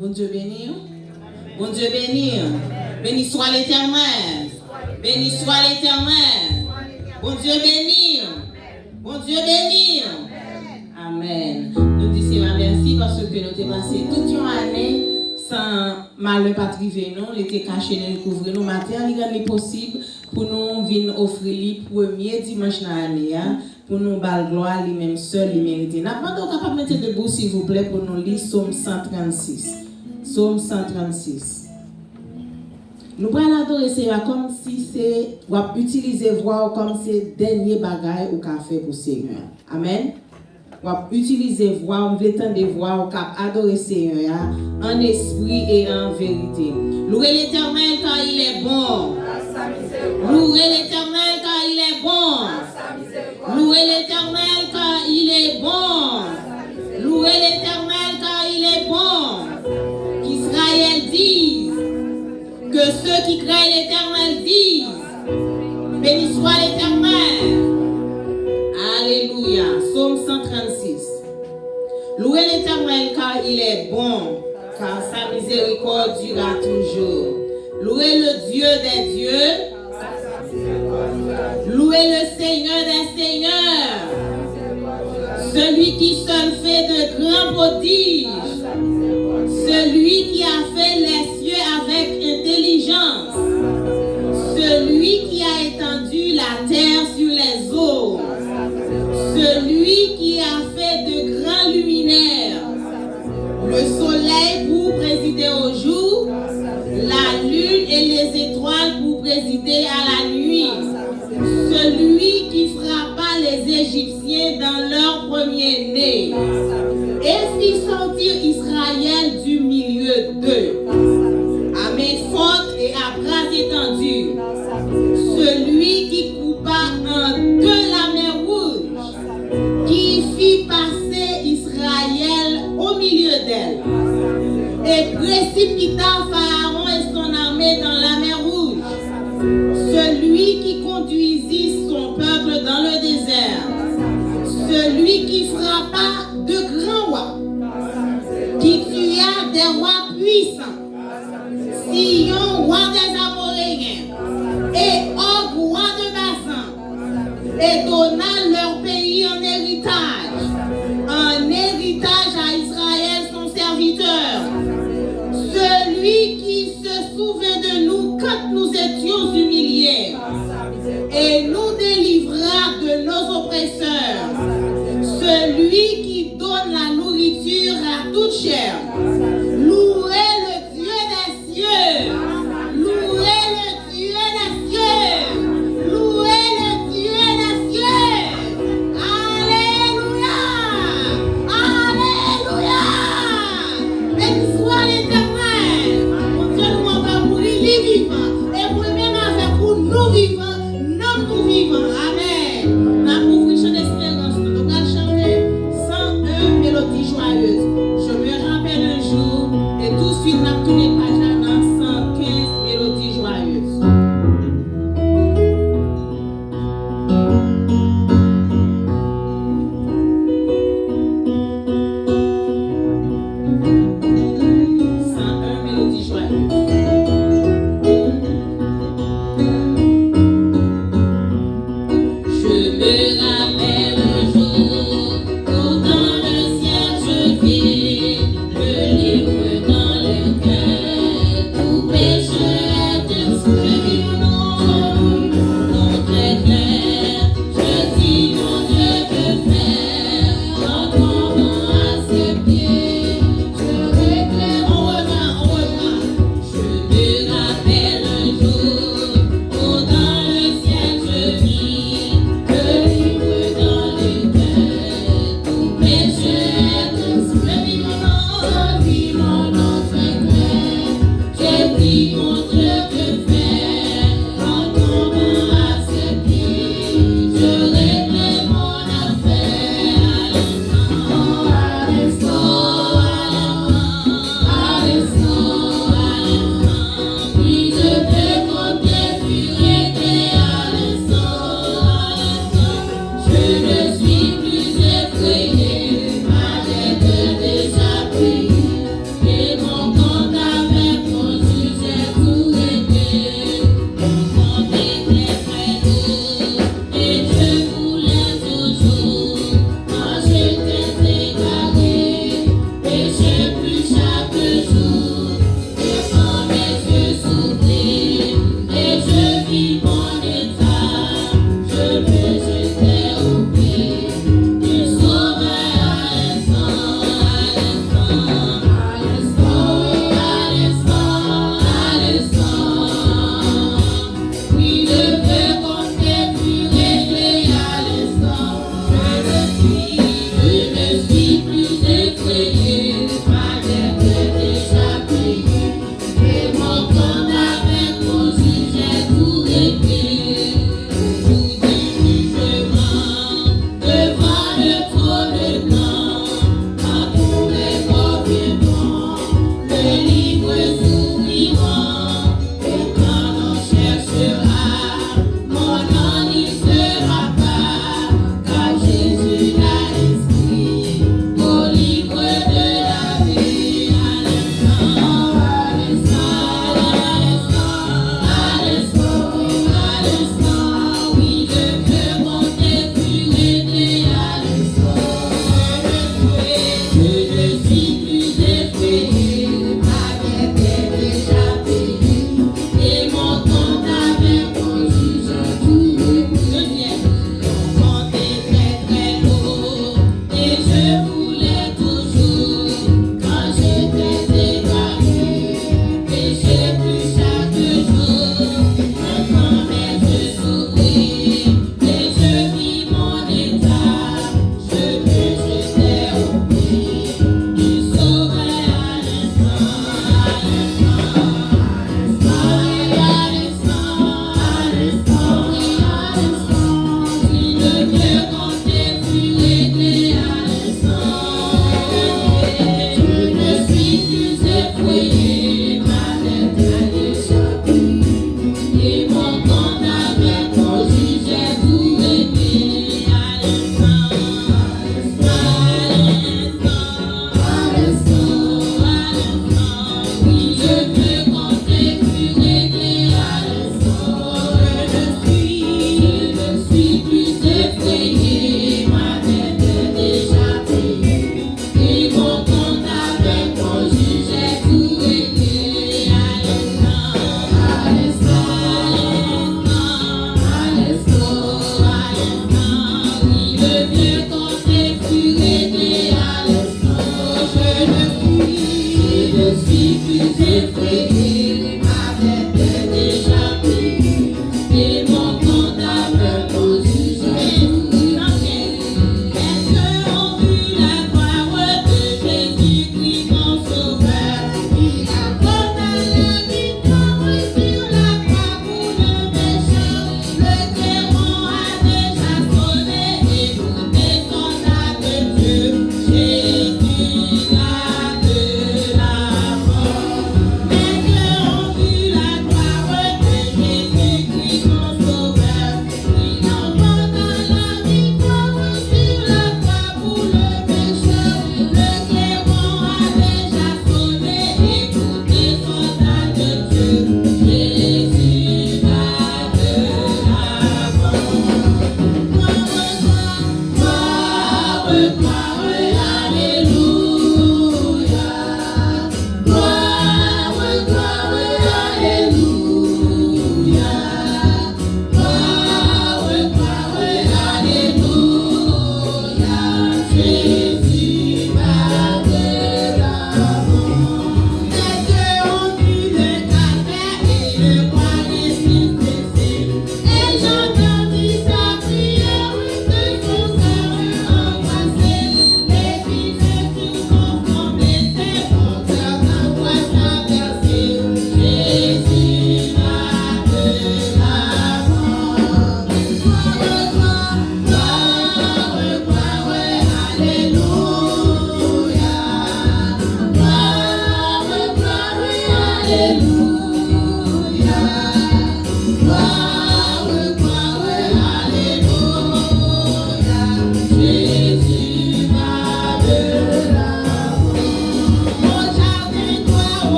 Bon Dieu béni. Bon Dieu béni. Béni soit l'Éternel. Béni soit l'Éternel. Bon Dieu béni. Bon Dieu béni. Amen. Nous disons merci parce que nous avons passé toute une année sans malheur pas triver nous, il était caché, nous couvrir nous matin, il est possible pour nous venir offrir le premier dimanche de l'année, pour nous bal gloire lui-même seul, il mérite. N'a pas donc capable mettre debout s'il vous plaît pour nous lire Psaume 136. Psaume 136. Nous allons adorer Seigneur comme si c'est ou utiliser voix comme c'est dernier bagaille ou café pour Seigneur. Amen. On va utiliser voix, on veut entendre des voix, on va adorer Seigneur en esprit et en vérité. Louez l'Éternel car il est bon. Louez l'Éternel car il est bon. Louez l'Éternel car il est bon. Louez l'Éternel car il est bon. Qu'Israël dise, que ceux qui craignent l'Éternel disent, béni soit l'Éternel. Alléluia. Psaume 136. Louez l'Éternel car il est bon, car sa miséricorde durera toujours. Louez le Dieu des dieux. Louez le Seigneur des seigneurs. Celui qui seul fait de grands prodiges. Celui qui a fait les cieux avec intelligence. Celui qui a étendu la terre sur les eaux. Celui qui a fait de grands luminaires, le soleil pour présider au jour, la lune et les étoiles pour présider à la nuit. Celui qui frappa les Égyptiens dans leur premier-né et fit sortir Israël du milieu d'eux, à main forte et à bras étendus. Celui qui coupa en deux la mer rouge, qui fit passer Israël au milieu d'elle, et précipita Pharaon et son armée dans la mer rouge. Celui qui conduisit son peuple dans le désert, celui qui frappa de grands rois, qui tua des rois puissants, Sion, roi des Amoréens, et Og, roi de Basan, et donna leur pays en héritage à Israël son serviteur. Celui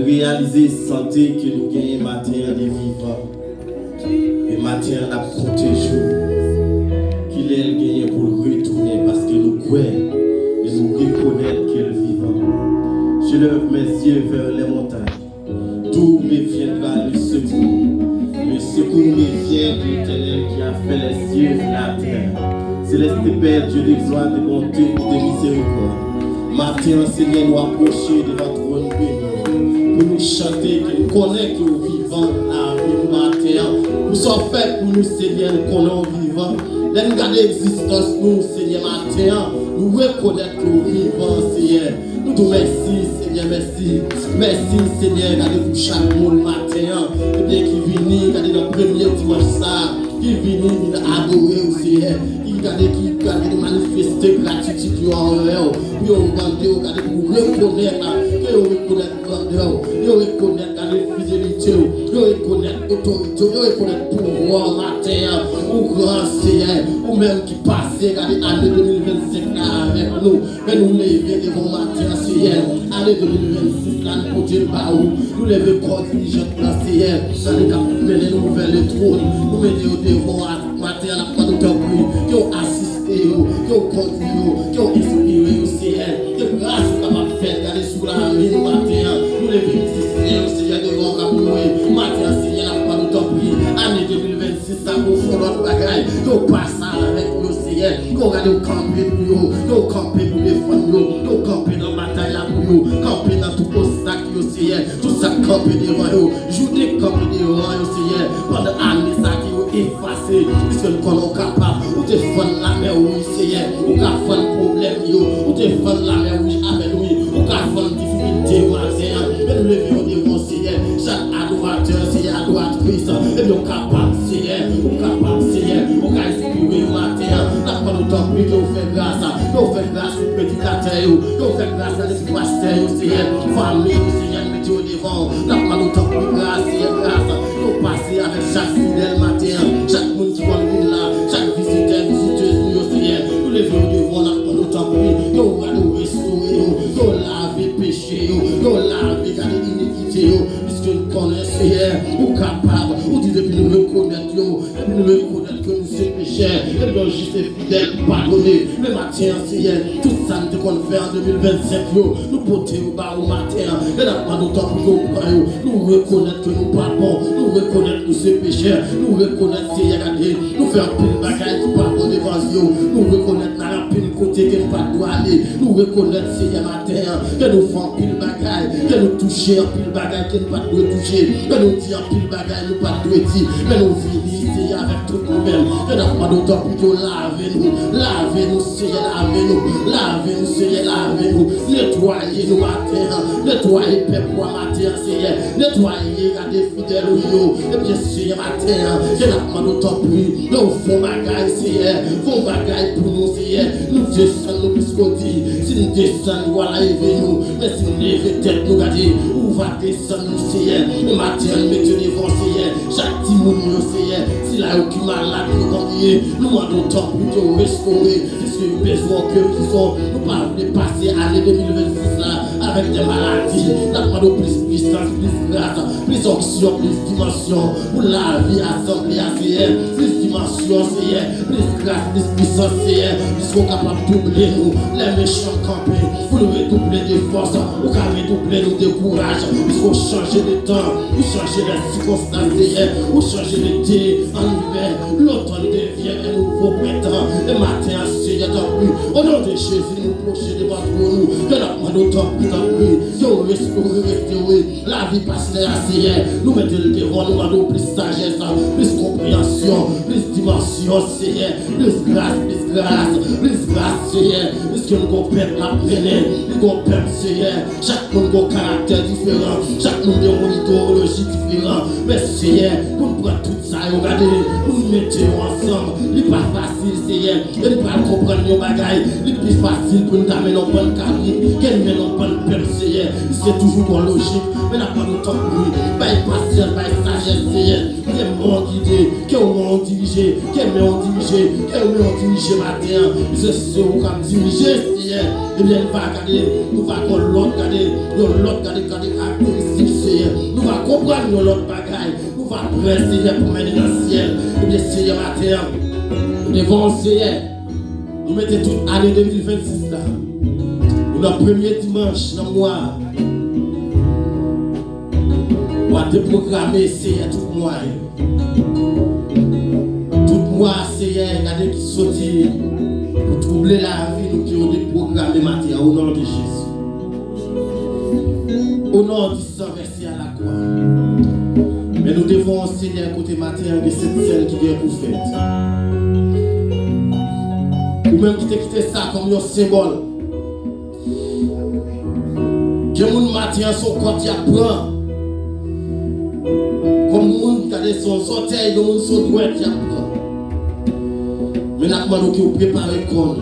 Réaliser santé que nous gagnons matière de vivant et matière à protéger qu'il est gagné pour retourner parce que nous croyons et nous reconnaissons qu'il est vivant. Je lève mes yeux vers les montagnes, d'où me viendra le secours me vient de l'Éternel qui a fait les cieux et la terre. Céleste Père, Dieu de gloire, de bonté et de miséricorde, matin, Seigneur, nous approcher de votre trône béni. Pour nous chanter, que nous connaissons que nous vivons la vie nous matin. Nous sommes faits pour nous, Seigneur, nous connaissons vivants. Nous gardons l'existence, nous, Seigneur, matin. Nous reconnaissons que nous vivons, Seigneur. Nous te remercions, Seigneur, merci. Merci, Seigneur, regardez pour chaque monde matin. Et bien qui vient, regardez dans le premier dimanche ça, qui vient adorer au Seigneur. Regardez qui de manifester gratitude en eux. Puis on va regarder pour reconnaître. Yo reconnaître grandeur, yo reconnaître la fidélité, yo reconnaître l'autorité, yo reconnaître pouvoir matin, ou grand Seigneur, ou même qui passe, regardez l'année 2025 là avec nous, mais nous lever devant matin Seigneur, année 2026 là nous porter par où, nous lever corps dirigeant là Seigneur, dans les cas mener nous vers le trône, nous mettre au devant matin là pour nous t'appuyer, yo assister, yo conduire, yo inspirer Seigneur, que grâce capable faire regarder sous la nous matin, nous les bénissons, Seigneur, devant Capoué, matin, Seigneur, la pas nous t'en prie, année 2026, ça nous fait notre bagaille, nous passons avec nous, Seigneur, nous regardons camper pour nous, nous camper pour défendre nous, nous camper dans la bataille là pour nous, camper dans tout obstacle, Seigneur, tout ça camper devant nous, jouer camper devant nous, Seigneur, pendant l'année ça qui est effacé, puisque nous sommes capables, ou défendre la mer, oui, Seigneur, ou défendre le problème, ou défendre la mer, oui, avec nous, ou défendre difficulté, mais nous levons devant Seigneur, chaque adorateur, Seigneur, adoratrice, et nous capable, Seigneur, ou inspirer au matin, n'a pas le temps que nous faisons grâce au prédicateur, Yo fait grâce à des pasteurs, Seigneur. Famille, Seigneur, mettez au devant. N'a pas d'autant plus grâce, Seigneur, grâce. Yo passez avec chaque fidèle matin. Chaque monde qui va venir là. Chaque visiteur, visiteuse, Seigneur. Nous les venons devant, n'a pas d'autant plus. Yo va nous restaurer, yo laver péché, yo laver garder l'iniquité, puisque nous connaissons, Seigneur, ou capable, ou dit depuis nous reconnaître, depuis nous reconnaître que nous sommes pécheurs, et nous juste fidèles, pardonner. Le matin, Seigneur, tout ça nous qu'on fait en 2025, nous porter au bas au matin, et n'a pas d'autant plus nous reconnaître que nous pas bons, nous reconnaître que nous sommes pécheurs, nous reconnaître, Seigneur, nous faire un peu de bagaille qui pas bon devant nous, nous reconnaître dans la pile côté que nous pas doit aller, nous reconnaître, Seigneur, matin, que nous faisons pile bagaille, que nous touchons pile bagaille, que nous pas doit toucher, que nous disons pile bagaille, nous pas doit dire, mais nous vivons, Seigneur, avec tout nous-mêmes, que nous pas d'autant plus que lavez-nous, Seigneur, lavez-nous, Seigneur, lavez-nous, nettoyez-nous matin, nettoyez peuple matin, Seigneur, nettoyez, regardez fidèles, et bien, Seigneur, matin, que nous pas d'autant plus, nous faisons bagaille, Seigneur, faisons bagaille pour nous, Seigneur, nous descendons plus qu'on dit, si nous descendons, voilà, nous, mais si nous levons tête, nous regardez, où va descendre, nous, Seigneur, le matin, nous mettons devant, Seigneur, chaque petit monde, Seigneur, si là, aucun malade, nous convier, nous demandons tant plus de restaurer, puisque nous besoin que nous sommes, nous ne pouvons pas passer l'année 2026 là, avec des maladies, nous demandons plus puissance, plus grâce, plus onction, plus dimension, pour la vie assemblée à Seigneur, plus dimension, Seigneur, plus grâce, plus puissance, Seigneur, puisqu'on est capable de doubler nous, les méchants campés, pour nous redoubler de force, pour nous redoubler nous de courage, puisqu'on changer de temps, pour changer les circonstances, Seigneur, pour changer de thé en hiver, l'automne devient un nouveau printemps, le matin, Seigneur, tant plus, au nom de Jésus, nous procher devant nous, que nous demandons tant plus, que restaurer, la vie pastorale, Seigneur, nous mettons le devant, nous demandons plus sagesse, plus compréhension, plus dimension, Seigneur, plus grâce, Seigneur, puisque nous avons peuple à peine, nous avons peuple, Seigneur, chaque monde a un caractère différent, chaque monde a une idéologie différente, mais Seigneur, nous prenons tout ça et regardez, nous mettons ensemble, il n'est pas facile, Seigneur, il n'est pas comprendre nos bagailles, il est plus facile pour nous amener dans bonne carrière, qu'elle met dans bonne peuple, Seigneur, c'est toujours bon logique, mais n'a pas de temps pour lui, pas patience, pas sagesse, Seigneur, qui est mon guidé, qui est mon dirigé, qui est mon dirigé, matin, je sais où comme diriger, Seigneur, et bien nous va regarder, nous va qu'on l'autre regarder caractéristiques, Seigneur, nous va comprendre nos l'autre bagaille, nous va prendre, Seigneur, pour mener dans le ciel, et bien Seigneur, matin, nous devons, Seigneur, nous mettons toute l'année 2026 là, notre premier dimanche dans le mois, on va déprogrammer, Seigneur, tout le mois. Moi, Seigneur, regardez qui sortit pour troubler la vie, nous qui ont déprogrammé matin au nom de Jésus. Au nom du sang versé à la croix. Mais nous devons, Seigneur, côté matin de cette scène qui vient pour fête. Ou même qui t'a quitté ça comme un symbole. Que mon matin son corps qui apprend. Comme mon qui a son orteil, de mon son doigt qui apprend. Mais nous demandons que vous préparez le corps,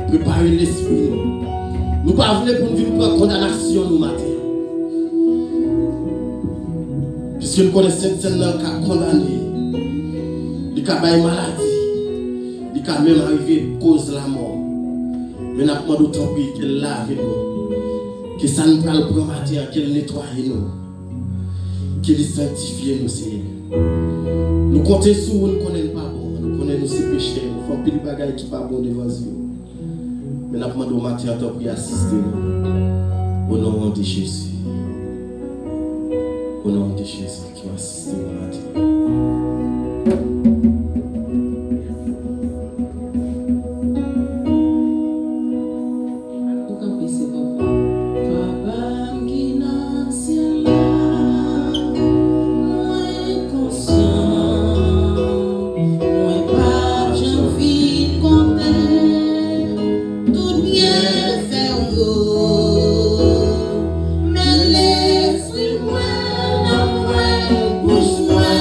préparez l'esprit. Nous ne pouvons pas pour nous vivre pour condamnation nous matin. Puisque nous connaissons cette scène qui a condamné, qui a une maladie, qui a même arrivé à cause de la mort. Mais nous demandons tant pis qu'elle lave nous, que ça nous prend le premier matin, qu'elle nettoie nous, qu'elle sanctifie nous, Seigneur. Nous comptons sur vous, nous ne connaissons pas. Nous sommes péchés, nous faisons pile de bagailles qui ne sont pas bon devant nous. Mais nous demandons au matin pour assister nous. Au nom de Jésus. Au nom de Jésus qui va assister au matin. Mais laisse-moi, non, moi, bouge-moi.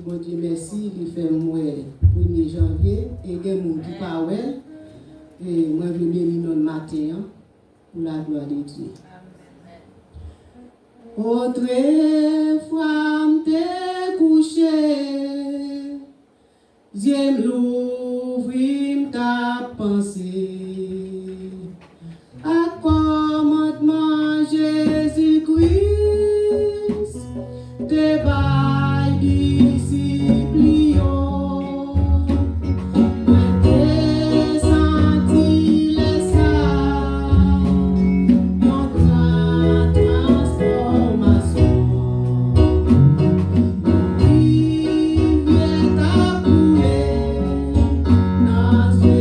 bon Dieu merci, il fait moi 1er janvier, et il y a des gens qui parlent, et moi je bénis notre matin pour la gloire de Dieu. Autrefois, m'te couché, j'aime l'ouvrir ta pensée. À commandement Jésus-Christ, te bail disciplio. Te senti l'esclave, mon transformation. Rivière ta bouée, dans ce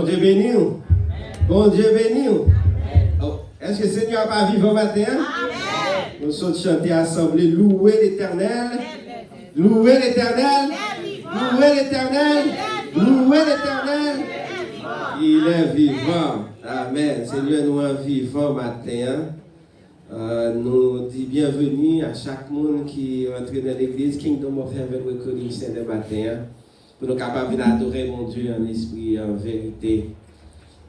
Dieu béni. Bon Dieu béni. Oh, est-ce que le Seigneur va vivre matin? Amen. Nous sommes chantés assemblés. Louer l'Éternel. Louer l'Éternel. Louer l'Éternel. Louer l'Éternel. Il est vivant. Amen. Seigneur, nous sommes vivants matin. Nous disons bienvenue à chaque monde qui est entré dans l'église Kingdom of Heaven Recording Center matin. Pour nous capables d'adorer mon Dieu en esprit et en vérité.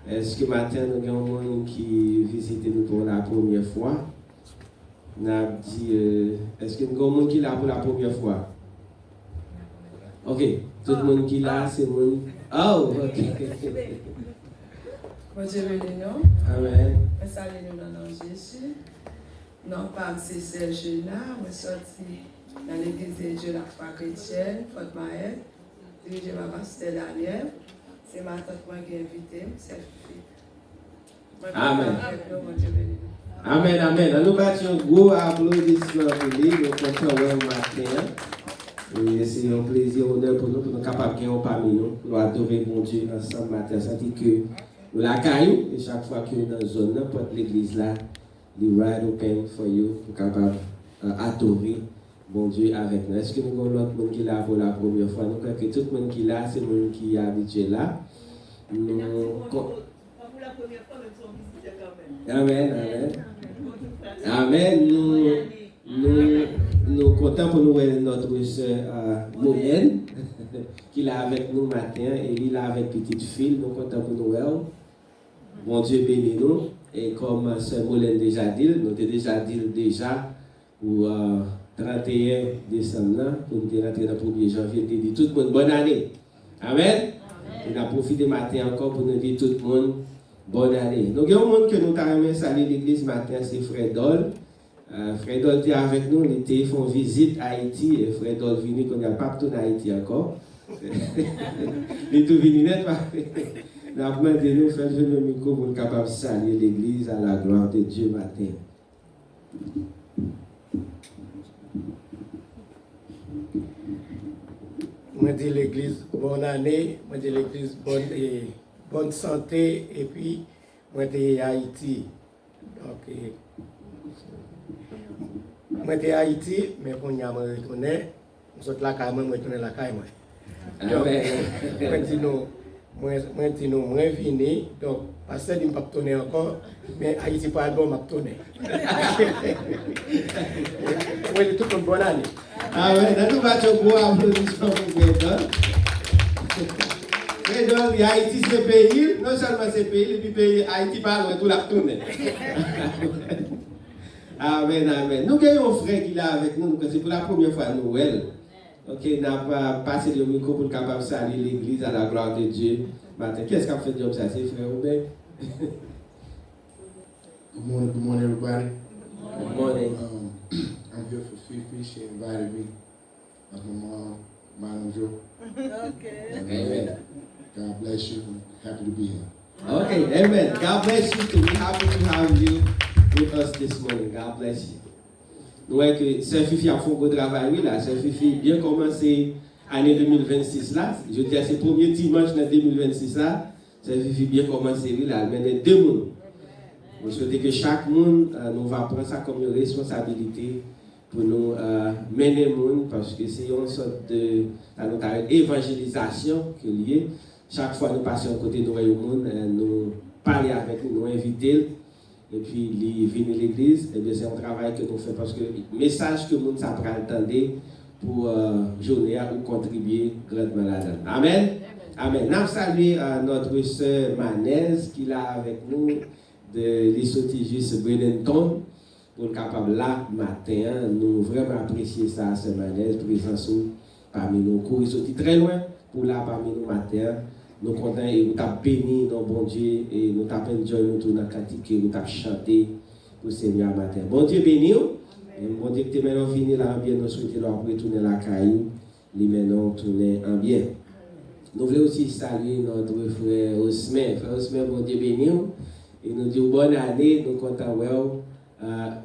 Est-ce que matin nous avons un monde qui visite nous pour la première fois? Nous avons dit, est-ce que nous avons un monde qui est là pour la première fois? Ok, tout le monde qui est là, c'est le monde. Oh, ok. Bon Dieu béni nous. Amen. Je salue nous dans le nom de Jésus. Non, pas c'est Serge là, je suis sorti dans l'église de Dieu la foi chrétienne, Fort Maël, dirigé par Pasteur Daniel. C'est ma tante qui est invitée, c'est Fifi. Amen. Bon Dieu béni nous. Amen, amen. Nous battons un gros applaudissement pour lui. Nous comptons le matin. Et c'est un plaisir, honneur pour nous capables de gagner parmi nous, pour adorer mon Dieu ensemble matin. Ça dit que nous la caillou, et chaque fois que nous sommes dans la zone, n'importe l'église là, le wide open for you, pour capable adorer mon Dieu avec nous. Est-ce que nous avons l'autre monde qui est là pour la première fois? Nous croyons que tout le monde qui est là, c'est le monde qui est habitué là. Nous... Pour la première fois, nous sommes visiteurs quand même. Amen, amen. Amen. Nous comptons pour nous notre sœur Moyenne, qui est là avec nous matin, et il est là avec petite fille. Nous comptons pour nous. Mon Dieu bénit nous. Et comme sœur Moyenne déjà dit, nous avons déjà dit pour 31 décembre, pour nous rentrer dans le 1er janvier, nous dit tout le monde bonne année. Amen. On a profité matin encore pour nous dire tout le monde bonne année. Nous avons un monde que nous avons salué l'église matin, c'est Frère Dol. Frère Dol était avec nous, il était fait visite à Haïti, et Frère Dol venu qu'on n'a pas retourné à Haïti encore. Il est tout venu net. Nous avons demandé nous faire le micro pour être capable de saluer l'église à la gloire de Dieu matin. Moi dis l'église bonne année, moi dis l'église bonne santé et puis moi dis Haïti. Donc moi dis Haïti mais pour y me retourner, nous autres la caille moi retourner la caille moi. Donc moi dis nous moi vini donc parce que il pas tourner encore mais Haïti pas bon m'a tourner. Moi dis tout une bonne année. Ah ouais, nous battons pour applaudissement pour Fredol. Fredol, Haïti c'est le pays, non seulement c'est le pays, et puis pays Haïti pas loin, tout la tourner. Amen, amen. Nous avons un frère qui est là avec nous, c'est pour la première fois Noël. Ok, nous avons passé le micro pour capable saluer l'église à la gloire de Dieu. Qu'est-ce qu'a fait Dieu ça, c'est frère Robert? Good morning, everybody. Good morning. I'm here for Fifi. She invited me. That's my mom, Madam Joe. Okay. Amen. God bless you. I'm happy to be here. Okay, amen. God bless you too. We're happy to have you with us this morning. God bless you. Nous voyons que Sœur Fifi a fait un gros travail, oui, là. Sœur Fifi bien commencé l'année 2026 là. Je dis à ce premier dimanche de 2026 là. Sœur Fifi bien commencé, oui, là. Mais les deux mondes. Je souhaite que chaque monde nous va prendre ça comme une responsabilité pour nous mener le monde parce que c'est une sorte de évangélisation qui est liée. Chaque fois nous passons à côté de nous, nous parler avec nous, nous inviter et puis venir à l'église. Et bien c'est un travail que nous faisons parce que le message que le monde s'apprend à entendre pour journée ou contribuer grandement là-dedans. Amen. Amen. Nous saluons notre sœur Manez qui est là avec nous de l'Isotigis Bredenton pour capable là matin. Nous vraiment apprécier ça, ce Manez, présence parmi nous. Courir sorti très loin pour là parmi nous matin. Nous contents et nous t'avons béni dans bon Dieu et nous t'avons enjoy nous tout dans la cantique, nous t'avons chanté pour le Seigneur matin. Bon Dieu béni. Et bon Dieu que tu es maintenant fini là en bien, nous souhaitons leur retourner la caillou, les maintenant tourner en bien. Nous voulons aussi saluer notre frère Osmer. Frère Osmer, bon Dieu béni. Et nous disons bonne année, nous comptons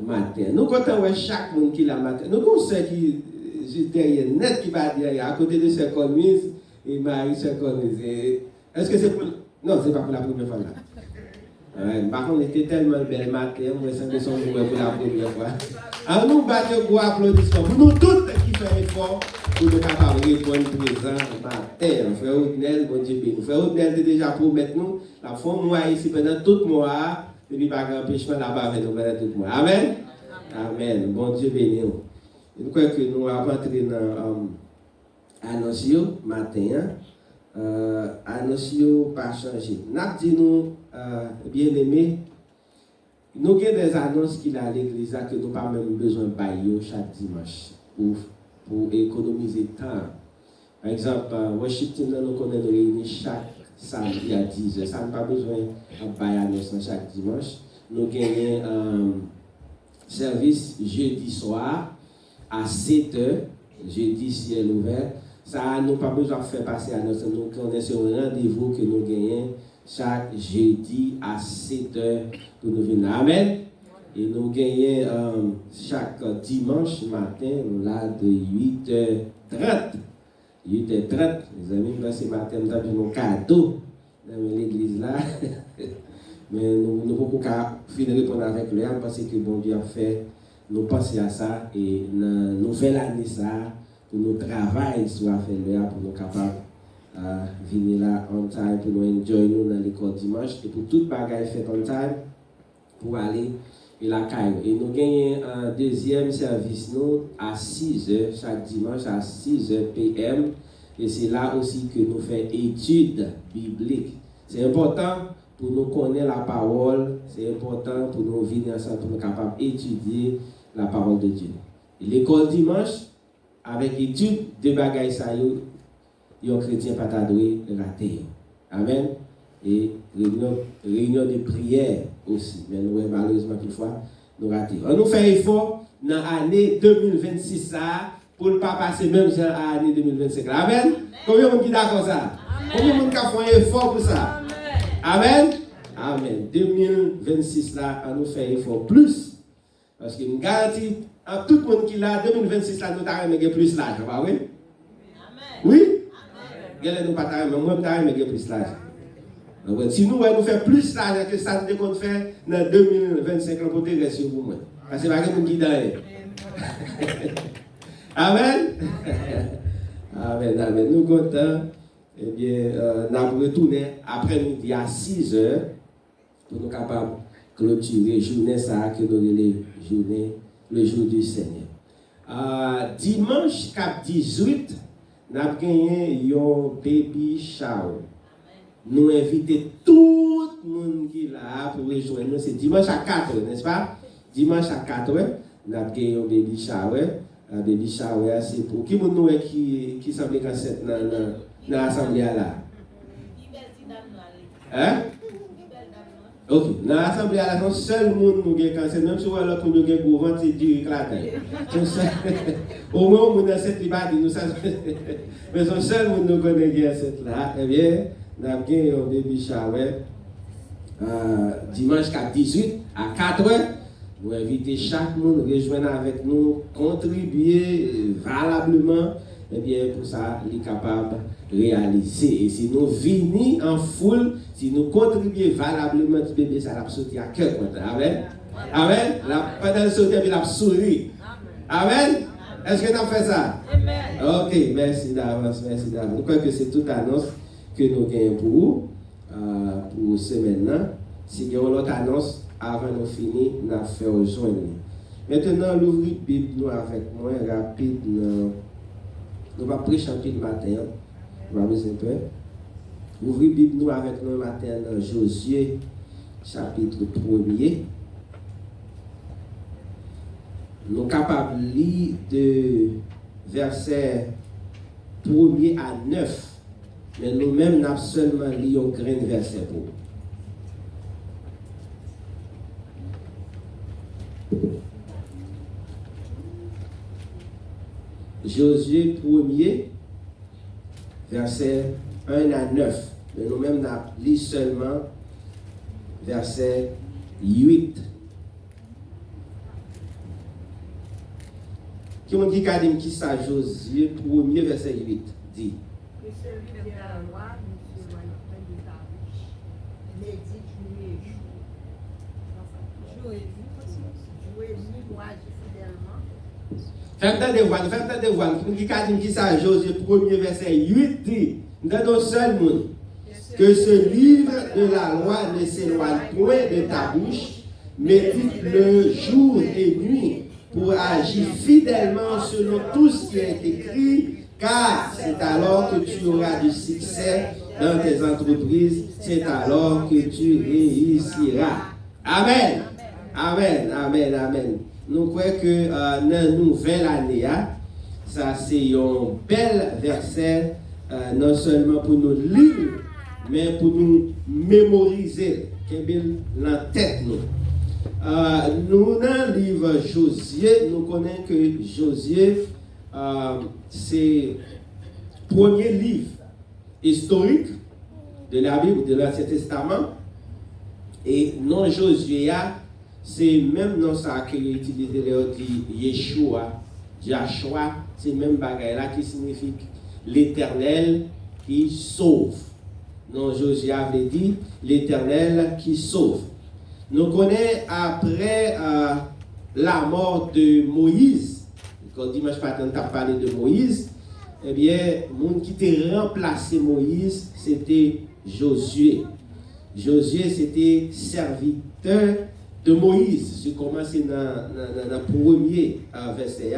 matin. Nous comptons chaque monde qui l'a matin. Nous avons ceux qui juste derrière, net qui va derrière, à côté de ce commise et Marie se commise. Est-ce que c'est pour. Non, c'est pas pour la première fois là. Par contre, c'était tellement belle matin, moi, ça me semble pour la première fois. Alors, nous battons un gros applaudissement pour nous tous qui font effort pour nous capables de répondre présent matin. Frère Oudnel, bon Dieu béni. Frère Oudnel était déjà pour mettre nous, la forme moi ici pendant tout le mois, et puis pas d'empêchement là-bas avec nous pendant tout le mois. Amen. Amen. Bon Dieu béni. Je crois que nous avons entré dans l'annonce matin. Annonce pas changé. N'a dit nous bien aimé, nous avons des annonces qu'il a à l'église que nous n'avons pas même besoin de bailler chaque dimanche pour économiser temps. Par exemple, worship team nous connaissons réunir chaque samedi à 10h. Ça n'a pas besoin de bailler annonce chaque dimanche. Nous gagnons service jeudi soir à 7h, jeudi ciel ouvert. Ça, nous pas besoin de faire passer à notre. Nous connaissons un rendez-vous que nous gagnons chaque jeudi à 7h pour nous venir. Amen. Et nous gagnons chaque dimanche matin, là, de 8h30. 8h30, les amis, ce matin, nous avons un cadeau dans l'église là. Mais nous ne pouvons pas finir de répondre avec lui parce que bon Dieu a fait, nous penser à ça et nous nouvelle année ça. Pour nous travailler sur affaire pour nous capables de venir là on time pour nous enjoy nous dans l'école dimanche et pour toute bagaille fait on time pour aller et la caille. Et nous gagnons un deuxième service nous à 6h chaque dimanche à 6h PM et c'est là aussi que nous faisons études bibliques. C'est important pour nous connaître la parole, c'est important pour nous venir ensemble pour nous capables d'étudier la parole de Dieu. L'école dimanche avec étude de bagaille ça yo chrétien pas ta doué raté. Amen. Et réunion de prière aussi. Mais nous malheureusement quelquefois nous raté. On nous fait effort dans l'année 2026 ça pour ne pas passer même genre à l'année 2025. Amen. Combien de monde qui d'accord ça? Combien de monde qui a fait un effort pour ça? Amen. Amen. 2026 là, on nous fait effort plus parce que nous garantit à tout le monde qui l'a 2026 là nous avons plus l'argent, pas oui? Oui? Amen. Nous pas mais moi nous avons plus l'argent. Si nous nous fait plus l'argent que ça nous compte faire dans 2025 pour te rester pour moi. Parce que c'est pas que nous qui d'ailleurs. Amen. Amen. Amen. Nous contents. Eh bien, nous allons retourner après-midi à 6h pour nous capables de clôturer la journée ça que nous avons journée le jour du Seigneur. Dimanche 18, nous avons gagné un baby shower. Nous invitons tout le monde qui est là pour rejoindre nous. C'est dimanche à 4h, n'est-ce pas? Dimanche à 4h, nous avons gagné un baby shower. Un baby shower, c'est pour qui nous qui semble cassette dans l'assemblée là. Hein? Ok, dans l'assemblée là, non seul monde nous gagne cancer, même si on a l'autre nous gagne gros ventre, c'est du éclaté. Au moins on a cette liberté nous ça. Mais son seul monde nous connaît bien cette là. Eh bien, nous avons gagné un baby shower dimanche 18 à 4h. Nous invitons chaque monde à rejoindre avec nous, contribuer valablement, eh bien, pour ça, il est capable de réaliser. Et si nous venons en foule, si nous contribuons valablement, le bébé, ça va sauter à cœur. Amen. Amen. Pendant le sauter, il va sourire. Amen. Est-ce que nous fait ça? Amen. Ok, merci d'avance, merci d'avance. Je crois que c'est toute annonce que nous gagnons pour vous, pour ce maintenant. Si il y a une autre annonce, avant de finir, nous allons faire rejoindre. Maintenant, l'ouvrir Bible nous avec moi, rapide. Nous allons prêcher un peu le matin. On va un peu. Ouvrir Bible nous avec nous matin dans Josué, chapitre 1er. Nous sommes capables de lire de verset 1er à 9. Mais nous-mêmes, nous avons seulement lu un grain de verset pour vous. Josué 1er, verset 1 à 9. Mais nous-mêmes, nous avons lu seulement verset 8. Qui m'a dit qui ça, Josué 1er, verset 8, dit. Faites-moi des voix. Qui a dit ça, Josué 1er verset 8 dit, dans un seul monde, que ce livre de la loi ne s'éloigne point de ta bouche, médite le jour et nuit pour agir fidèlement selon tout ce qui est écrit, car c'est alors que tu auras du succès dans tes entreprises, c'est alors que tu réussiras. Amen. Amen, amen, amen. Nous croyons que dans la nouvelle année, ça c'est un bel verset, non seulement pour nous lire, mais pour nous mémoriser, qui est dans la tête. Nous, dans le livre Josué, nous connaissons que Josué, c'est le premier livre historique de la Bible, de l'Ancien Testament. Et non Josué, c'est même dans ça qu'il utilise le dit Yeshua, Joshua, c'est même bagaille là qui signifie l'Éternel qui sauve. Non, Josué avait dit l'Éternel qui sauve. Nous connaissons après la mort de Moïse, quand dimanche matin on a parlé de Moïse, eh bien, le monde qui était remplacé Moïse, c'était Josué. Josué, c'était serviteur de Moïse. Je commence dans le premier verset.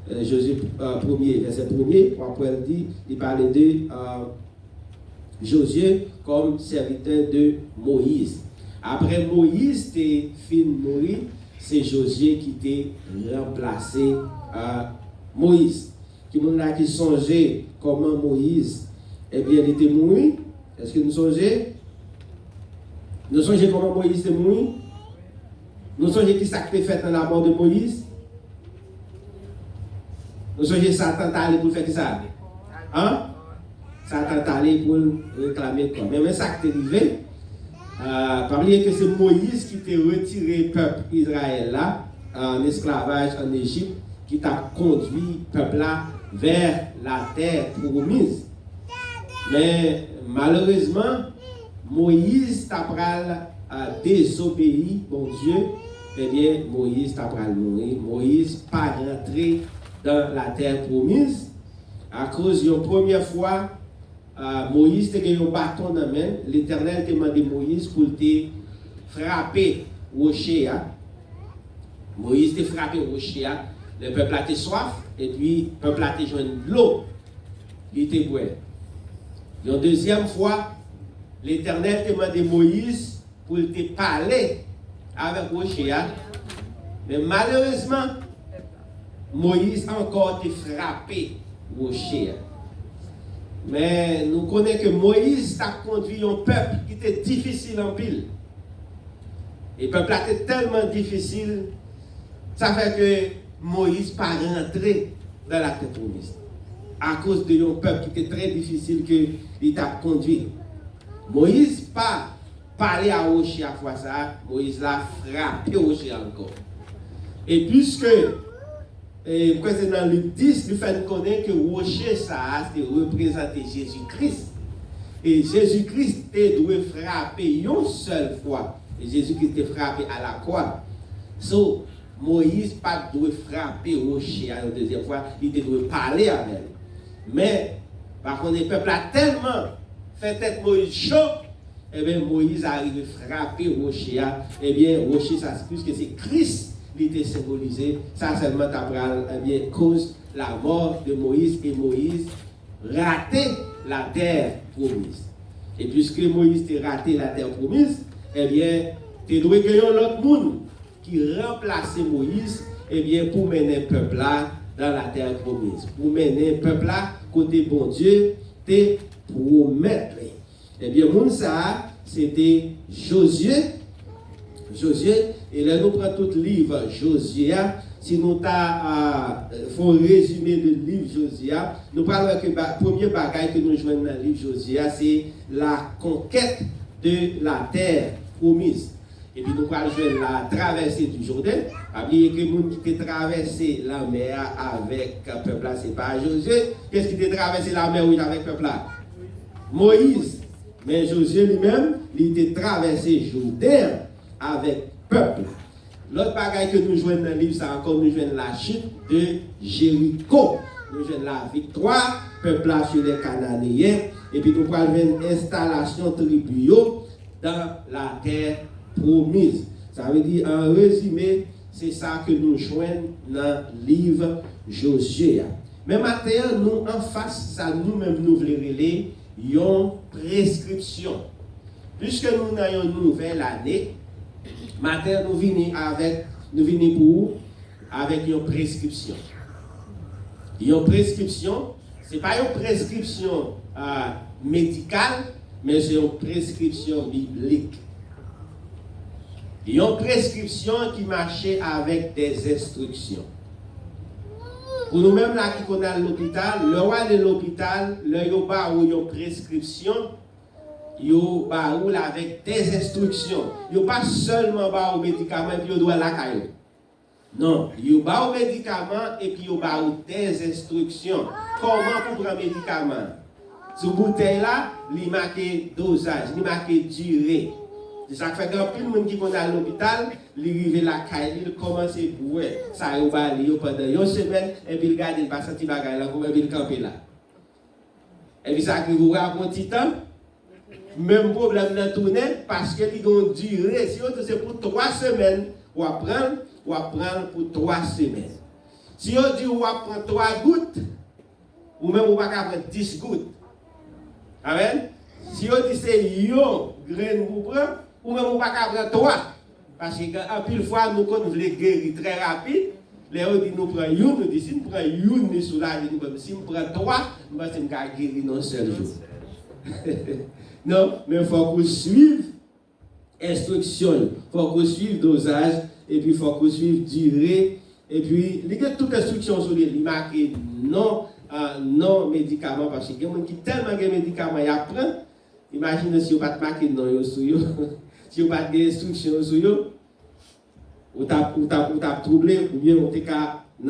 Josué 1er, verset 1er, après il parlait de Josué comme serviteur de Moïse. Après Moïse, t'es fin mourir, c'est Josué qui t'est remplacé Moïse. Qui m'a qui songeait comment Moïse, eh bien, il était mort. Est-ce que nous songeons? Nous songeons comment Moïse était mort? Nous songeons qui s'est fait dans la mort de Moïse? Nous songeons Satan est allé pour faire ça? Hein? Satan est allé pour réclamer quoi? Mais ça qui est arrivé, parmi que c'est Moïse qui t'a retiré le peuple Israël là, en esclavage en Égypte, qui t'a conduit le peuple là vers la terre promise. Mais malheureusement, Moïse t'a désobéi, bon Dieu, eh bien, Moïse t'a mourir. Moïse pas rentré dans la terre promise. À cause de la première fois, Moïse t'a eu un bâton dans la main. L'Éternel t'a demandé Moïse pour te frapper au rocher. Moïse t'a frappé au rocher. Le peuple a été soif et puis le peuple a été joint de l'eau. Il était boire. Une deuxième fois, l'Éternel t'a demandé Moïse pour te parler avec rocher. Mais malheureusement, Moïse a encore été frappé au rocher. Mais nous connaissons que Moïse a conduit un peuple qui était difficile en pile. Et le peuple a été tellement difficile, ça fait que Moïse n'est pas rentré dans la terre promise. À cause de un peuple qui était très difficile qu'il a conduit. Moïse n'a pas parlé à Rocher à fois ça, Moïse l'a frappé Rocher encore. Et puisque, c'est dans le 10, nous faisons connaître que Rocher, ça, c'est représenter Jésus-Christ. Et Jésus-Christ doit frapper une seule fois. Et Jésus-Christ est frappé à la croix. So, Moïse pas doit frapper Rocher à la deuxième fois, il doit parler avec elle. Mais, par contre, le peuple a tellement fait tête Moïse chaud, et bien Moïse arrive à frapper Rocher. Et bien Rocher, ça c'est plus que c'est Christ qui était symbolisé. Ça seulement t'apprend, eh bien, cause la mort de Moïse, et Moïse raté la terre promise. Et puisque Moïse t'a raté la terre promise, eh bien, tu dois gagner l'autre monde qui remplace Moïse, eh bien, pour mener le peuple là dans la terre promise. Pour mener le peuple là, côté bon Dieu, te promettre. Eh bien, moun ça, c'était Josué. Josué, et là nous prenons tout le livre Josué. Si nous faisons un résumé du livre Josué, nous parlons que le premier bagage que nous jouons dans le livre Josué, c'est la conquête de la terre promise. Et puis nous parlons de la traversée du Jourdain. Oubliez que les gens qui ont traversé la mer avec le peuple, ce n'est pas Josué. Qu'est-ce qui a traversé la mer avec le peuple? Moïse. Mais Josué lui-même, il a traversé Jourdain avec le peuple. L'autre bagaille que nous jouons dans le livre, c'est encore nous jouons la chute de Jéricho. Nous jouons la victoire, peuple là sur les Cananéens. Et puis nous prenons une installation tribu dans la terre promise. Ça veut dire, en résumé, c'est ça que nous jouons dans le livre Josué. Mais maintenant, nous, en face, ça nous-mêmes nous voulons relayer une prescription. Puisque nous avons une nouvelle année, maintenant, nous venons avec une prescription. Une prescription, ce n'est pas une prescription médicale, mais c'est une prescription biblique. Une prescription qui marchait avec des instructions. Pour nous-mêmes là qui connaissons l'hôpital, le roi de l'hôpital, le yoba ou une prescription, yoba ou avec des instructions. Il pas seulement ba au médicament et puis il doit la caille. Non, yoba au médicament et puis yoba ou des instructions. Comment pour prendre médicament? Sur bouteille là, il marqué dosage, il marqué durée. C'est ça qui fait que plus de monde qui connaît à l'hôpital, il arrive la caille, il commence à boire. Ça il va aller pendant une semaine et puis il garde, il passe un petit bagage là, comment il camper là. Et puis ça arrive à un petit temps. Même problème dans tourner parce que il a duré. Si c'est pour 3 semaines, on va prendre pour 3 semaines. Si on dit on va prendre 3 gouttes, ou même on va prendre 10 gouttes. Amen. Si on dit c'est une graine pour prendre, ou même on va prendre 3. Parce qu'en pile fois, nous voulons guérir très rapide. Les autres disent nous prenons une, nous disons si nous prenons une, nous soulageons. Si nous prenons 3, nous allons guérir dans un seul jour. Non, mais il faut qu'on suive instruction, il faut qu'on suive dosage, et puis il faut qu'on suive durée, et puis il y a toute instruction sur les marque non médicaments, parce qu'il y a des gens qui tellement de médicaments ils apprennent. Imaginez si vous n'avez pas marqué non sur eux, si vous n'avez pas d'instruction sur eux, vous avez troublé, ou bien vous avez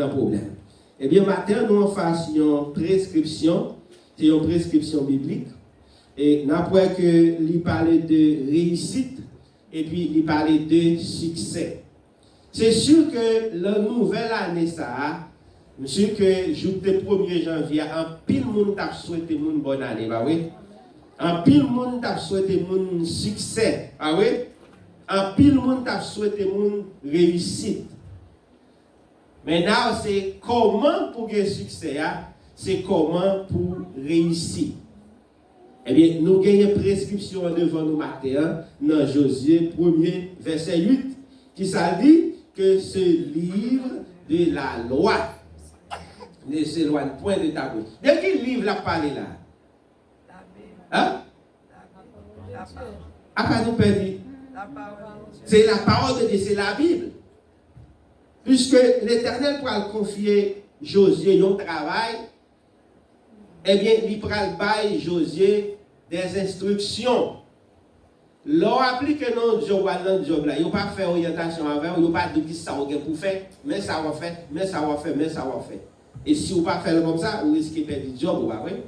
un problème. Eh bien, maintenant, nous faisons une prescription, c'est une prescription biblique. Et n'après que lui parler de réussite et puis lui parler de succès. C'est sûr que la nouvelle année ça, monsieur que jour de 1er janvier, en pile monde t'a souhaité une bonne année, bah oui. En pile monde t'a souhaité un succès, bah oui. En pile monde t'a souhaité une réussite. Maintenant c'est comment pour gagner succès, c'est comment pour réussir. Eh bien, nous gagnons prescription devant nous matin dans Josué 1er, verset 8, qui ça dit que ce livre de la loi ne s'éloigne point de ta bouche. De quel livre la parlé là? Hein? Après nous perdons. C'est la parole de Dieu, c'est la Bible. Puisque l'Éternel pourra confier Josué un travail, eh bien, il pourra bailler Josué des instructions. L'on applique non job dans job là, il pas faire orientation avec, il pas de qui ça on pour faire, mais ça va faire, mais ça va faire, mais ça va faire. Et si vous pas faire comme ça, vous risquez de perdre le job ou pas vrai?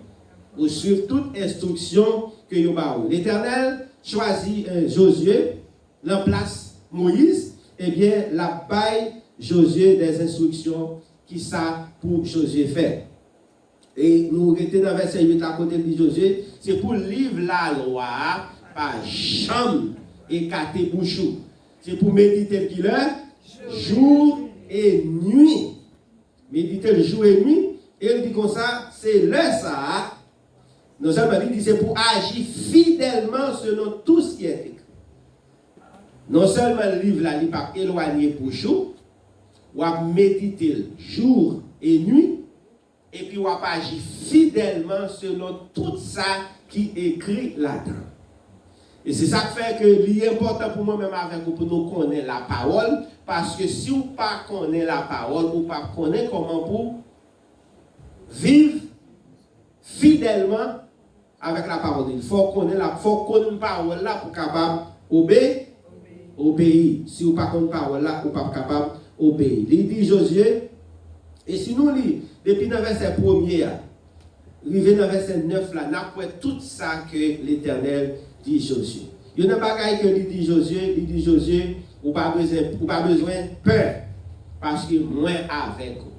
Vous suivez toute instruction que vous avez. L'Éternel choisit Josué, l'emplace Moïse, et bien la baille Josué des instructions qui ça pour Josué faire. Et nous étions dans le verset 8 à côté de Josué, c'est pour livre la loi par chambre et quatre bouchou. C'est pour méditer qu'il est jour et nuit. Méditer le jour et nuit. Et il dit comme ça, c'est le ça. Nous avons dit c'est pour agir fidèlement selon tout ce qui est écrit. Non seulement le livre là, il pas éloigné pour chou, ou à méditer jour et nuit. Et puis, on va agir fidèlement selon tout ça qui est écrit là-dedans. Et c'est ça qui fait que l'important pour moi-même avec vous, pour nous connaître la parole, parce que si vous ne connaissez pas la parole, vous ne connaissez pas comment pour vivre fidèlement avec la parole. Il faut connaître la parole là pour capable obéir. Si vous ne connaissez pas la parole là, vous ne pouvez pas capable d'obéir. Il dit Josué, et si nous lisons, depuis le verset 1er, arrivé dans le verset 9, là, nous avons tout ça que l'Éternel dit Josué. Il y a un bagage que dit Josué, ou pas besoin peur, parce que moi avec vous.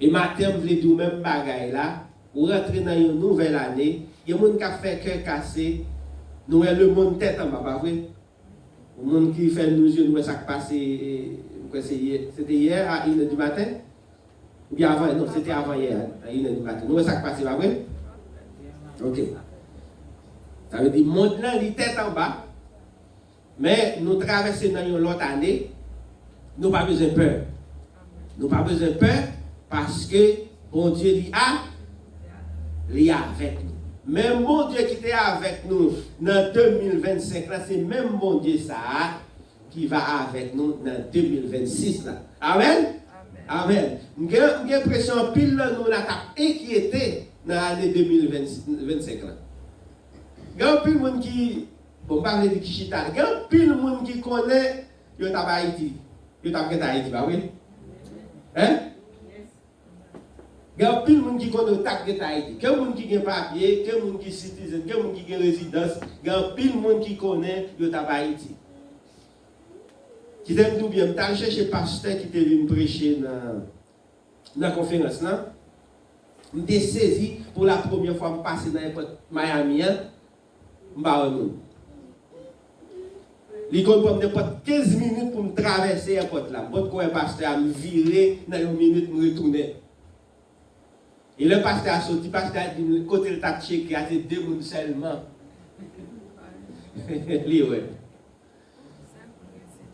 Et matin, je voulais dire même bagaille là, ou rentrer dans une nouvelle année, il y a des gens qui fait cœur cassé, nous le monde tête en bas, pas vrai? Le monde qui fait nos yeux, nous ça qui passé, c'était hier à 1h du matin? Ou bien avant, non, c'était avant hier, à 1h du matin. Nous ça qui passé, pas vrai? Ok. Ça veut dire, le monde là, il est tête en bas, mais nous traversons dans une autre année, nous n'avons pas besoin de peur. Nous n'avons pas besoin de peur parce que bon Dieu dit il est avec nous. Même bon Dieu qui était avec nous dans 2025, là, c'est même bon Dieu ça qui va avec nous dans 2026. Là. Amen? Amen. J'ai l'impression que pile là, nous l'avons inquiété dans l'année 2025. Il y a un pile de monde qui, bon, parler de Kichita, il y a un pile de monde qui connaît, il y a Haïti. Il y a Haïti, bah oui? Hein? Il y a pile de monde qui connaît Haïti. Il y a des gens qui ont papier, il y a des gens qui sont citoyens, il y a des gens qui ont résidence, il y a pile de monde qui connaît Haïti. Qui t'aime tout bien, je cherché un pasteur qui était venu prêcher dans la conférence. Je me suis saisi pour la première fois, je passé dans l'aéroport Miami. Je me il compte n'importe 15 minutes pour me traverser l'aéroport là. Je suis un pasteur à me virer dans une minute, me retourner. Et le pasteur a sorti, le pasteur a dit, côté le tas checké, il y a 2 personnes seulement.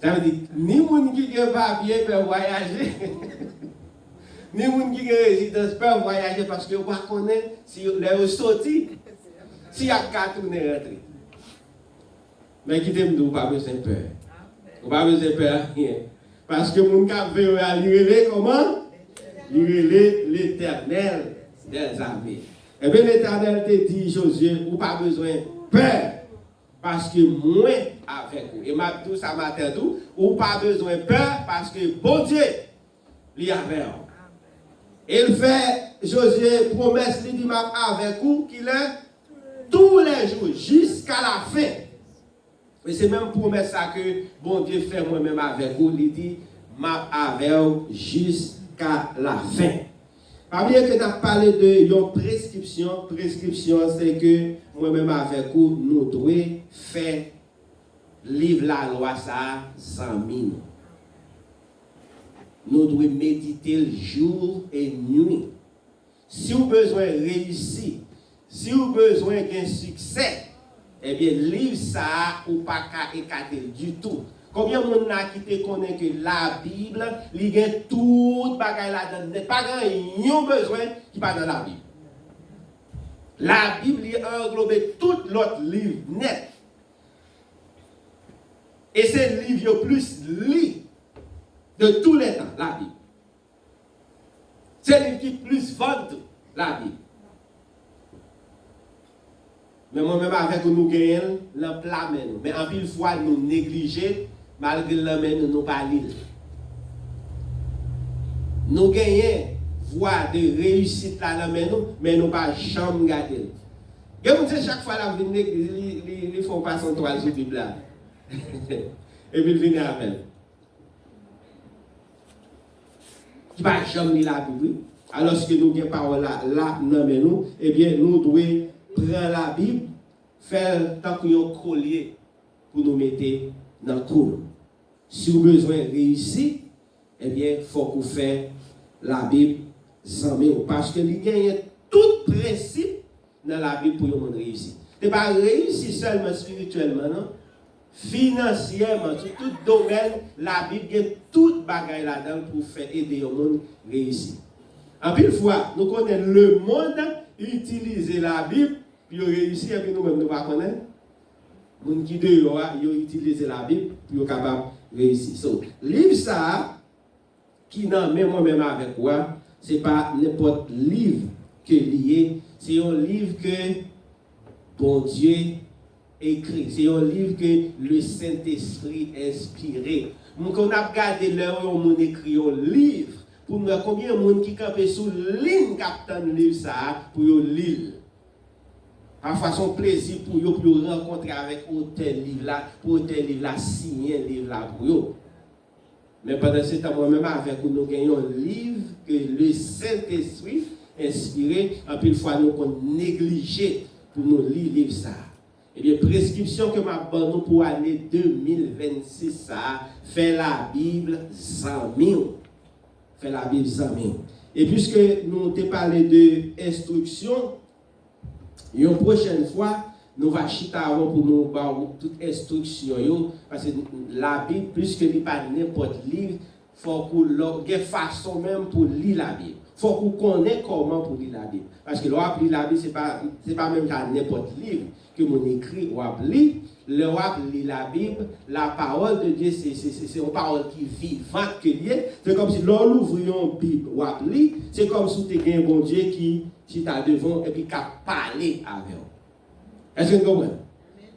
Ça veut dire, ni moun qui a papier peut voyager, ni moun qui a résidence peut voyager parce que vous ne connaissez pas si vous avez sorti, si vous avez rentrer. Mais qui t'aime, vous n'avez pas besoin de peur. Vous n'avez pas besoin de peur rien. Parce que moun qui a fait comment? L'Éternel des armées. Eh bien, l'Éternel te dit, Josué, vous n'avez pas besoin de peur. Parce que moi avec vous. Et ma tout ça matin tout, ou pas besoin de peur parce que bon Dieu, il est avec vous. Il fait, Josué, promesse, il dit avec vous qu'il est tous les jours jusqu'à la fin. Et c'est même promesse ça que bon Dieu fait moi-même avec vous. Il dit, avec vous jusqu'à la fin. Parmi que tu as parlé de une prescription, c'est que moi-même avec vous, nous devons faire livre la loi ça sans mine. Nous devons méditer le jour et nuit. Si vous avez besoin de réussir, si vous avez besoin d'un succès, eh bien, livre ça ou pas qu'à écarter du tout. Combien de monde qui te connaît que la Bible, il y a tout bagaille là-dedans. Pas grand besoin qui pas dans la Bible. La Bible englobe tout l'autre livre net. Et c'est le livre le plus lu de tous les temps, la Bible. C'est le livre qui plus vend la Bible. Mais moi-même avec nous gagnons l'emploi. Mais en pile fois nous négligeons. Malgré le même, nous pas lire. Nous gagnons voie de réussite là, mais nous pas jamais garder. Et vous savez, chaque fois là, vous venez, ils font passer en 3 jours Bible là. Et puis ils viennent avec. Qui va jamais lire la Bible. Alors que nous avons parole là, nous, eh bien, nous devons prendre la Bible, faire tant qu'on collier pour nous mettre dans le cours. Si vous avez besoin de réussir, eh bien, il faut que vous fassiez la Bible sans mieux. Parce que il y a tout principe dans la Bible pour vous réussir. Ce n'est pas réussir seulement spirituellement, non? Financièrement, sur tout domaine, la Bible, il y a toute bagaille là-dedans pour faire aider le monde à réussir. En plus, fois, nous connaissons le monde utiliser la Bible pour réussir, et puis nous-mêmes, nous ne connaissons pas. Les gens qui dehors, ils utilisent la Bible pour être capable de réussir. So, livre ça, qui n'a même moi-même avec moi, ce n'est pas n'importe livre que lié, c'est un livre que bon Dieu écrit. C'est un livre que le Saint-Esprit a inspiré. Donc, on a regardé l'heure où on écrit un livre pour voir combien de monde qui campent sous ligne captant livre ça pour lire. Parfois, son plaisir pour eux, pour rencontrer avec tel livre là, pour tel livre là, signer un livre là pour eux. Mais pendant ce temps, moi-même, avec nous gagnons un livre que le Saint-Esprit inspiré, en plus fois nous avons négligé pour nous lire le livre ça. Eh bien, prescription que m'a donné pour l'année 2026, ça, fait la Bible 100 000. Fait la Bible 100 000. Et puisque nous avons parlé d'instruction, une prochaine fois, nous allons chiter avant pour nous avoir toute instruction. Parce que la Bible, puisque il n'y a pas n'importe livre, il faut qu'on ait une façon même pour lire la Bible. Il faut qu'on connaisse comment pour lire la Bible. Parce que l'on lire la Bible, ce n'est pas même n'importe livre que l'on écrit ou lire. Le lire la Bible, la parole de Dieu, c'est une parole qui est vivante. C'est comme si l'on ouvre une Bible ou lire, c'est comme si tu as un bon Dieu qui est devant et qui a parlé avec vous. Est-ce que vous comprenez?